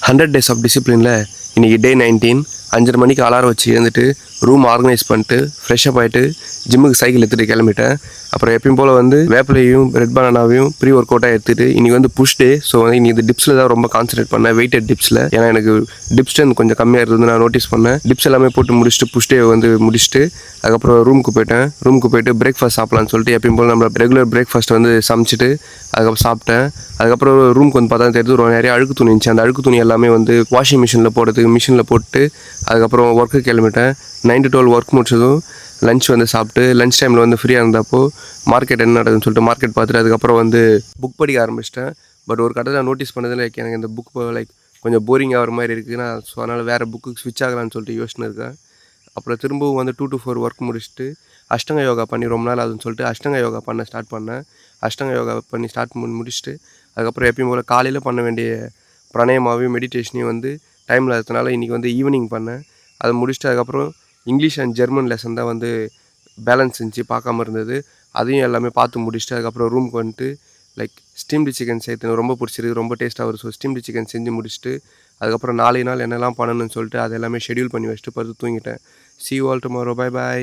100 days of டிசிப்ளினில் இன்றைக்கி டே 19 5:30 மணிக்கு alarm வச்சு எழுந்துட்டு ரூம் ஆர்கனைஸ் பண்ணிட்டு ஃப்ரெஷ்அப் ஆகிட்டு ஜிம்முக்கு சைக்கிள் எடுத்துகிட்டு கிளம்பிட்டேன். அப்புறம் எப்பயும் போல் வேப்பிலையும் ரெட் பனானாவையும் ப்ரீ ஒர்க் அவுட்டாக எடுத்துகிட்டு இன்றைக்கி புஷ் டே. ஸோ இன்றைக்கி இந்த டிப்ஸில் தான் ரொம்ப கான்சன்ட்ரேட் பண்ணேன், வெயிட்டட் டிப்ஸில். ஏன்னா எனக்கு டிப்ஸ் ஸ்ட்ரென்த் கொஞ்சம் கம்மியாக இருந்தது நான் நோட்டீஸ் பண்ணேன். டிப்ஸ் எல்லாமே போட்டு முடிச்சுட்டு புஷ் டே முடிச்சுட்டு அதுக்கப்புறம் ரூமுக்கு போயிட்டு பிரேக்ஃபாஸ்ட் சாப்பிட்லான்னு சொல்லிட்டு எப்பயும் போல் நம்ம ரெகுலர் பிரேக்ஃபாஸ்ட் சமைச்சிட்டு அதுக்கப்புறம் சாப்பிட்டேன். அதுக்கப்புறம் ரூமுக்கு பார்த்தா தெரியுது நிறைய அழுக்கு துணி இருந்துச்சு. அந்த அழுக்கு துணி எல்லாமே வாஷிங் மிஷினில் போடுறதுக்கு மிஷினில் போட்டு அதுக்கப்புறம் ஒர்க்கு கிளம்பிட்டேன். 9 to 12 ஒர்க் முடிச்சதும் லஞ்ச் சாப்பிட்டு லஞ்ச் டைமில் ஃப்ரீயாக இருந்தப்போ மார்க்கெட் என்ன நடக்குதுன்னு சொல்லிட்டு மார்க்கெட் பார்த்துட்டு அதுக்கப்புறம் புக் படிக்க ஆரம்பிச்சிட்டேன். பட் ஒரு கட்டத்தில் நான் நோட்டீஸ் பண்ணதில் எனக்கு இந்த புக் கொஞ்சம் போரிங் ஆகிற மாதிரி இருக்குது. ஸோ அதனால் வேறு புக்கு ஸ்விட்ச் ஆகலான்னு சொல்லிட்டு யோசனை இருக்கேன். அப்புறம் திரும்பவும் 2 to 4 ஒர்க் முடிச்சுட்டு அஷ்டங்க யோகா பண்ணி ரொம்ப நாள் ஆகுதுன்னு சொல்லிட்டு அஷ்டங்க யோகா பண்ண ஸ்டார்ட் பண்ணேன். அஷ்டங்க யோகா பண்ணி முடிச்சுட்டு அதுக்கப்புறம் எப்பயும் போல் காலையில் பண்ண வேண்டிய பிராணாயாமாவையும் மெடிடேஷனையும் டைமில் இருக்கிறதுனால இன்றைக்கி ஈவினிங் பண்ணேன். அதை முடிச்சுட்டு அதுக்கப்புறம் இங்கிலீஷ் அண்ட் ஜெர்மன் லெசன் தான் பேலன்ஸ் இருந்துச்சு, பார்க்காம இருந்தது. அதையும் எல்லாமே பார்த்து முடிச்சுட்டு அதுக்கப்புறம் ரூமுக்கு ஸ்டீம்டு சிக்கன் சேர்த்து ரொம்ப பிடிச்சிருக்கு, ரொம்ப டேஸ்ட்டாக வரும். ஸோ ஸ்டீம்டு சிக்கன் செஞ்சு முடிச்சுட்டு அதுக்கப்புறம் நாளை நாள் என்னெல்லாம் பண்ணணும்னு சொல்லிட்டு அதை எல்லாமே ஷெடியூல் பண்ணி வச்சுட்டு படுத்து தூங்கிட்டேன். See you all tomorrow. Bye bye.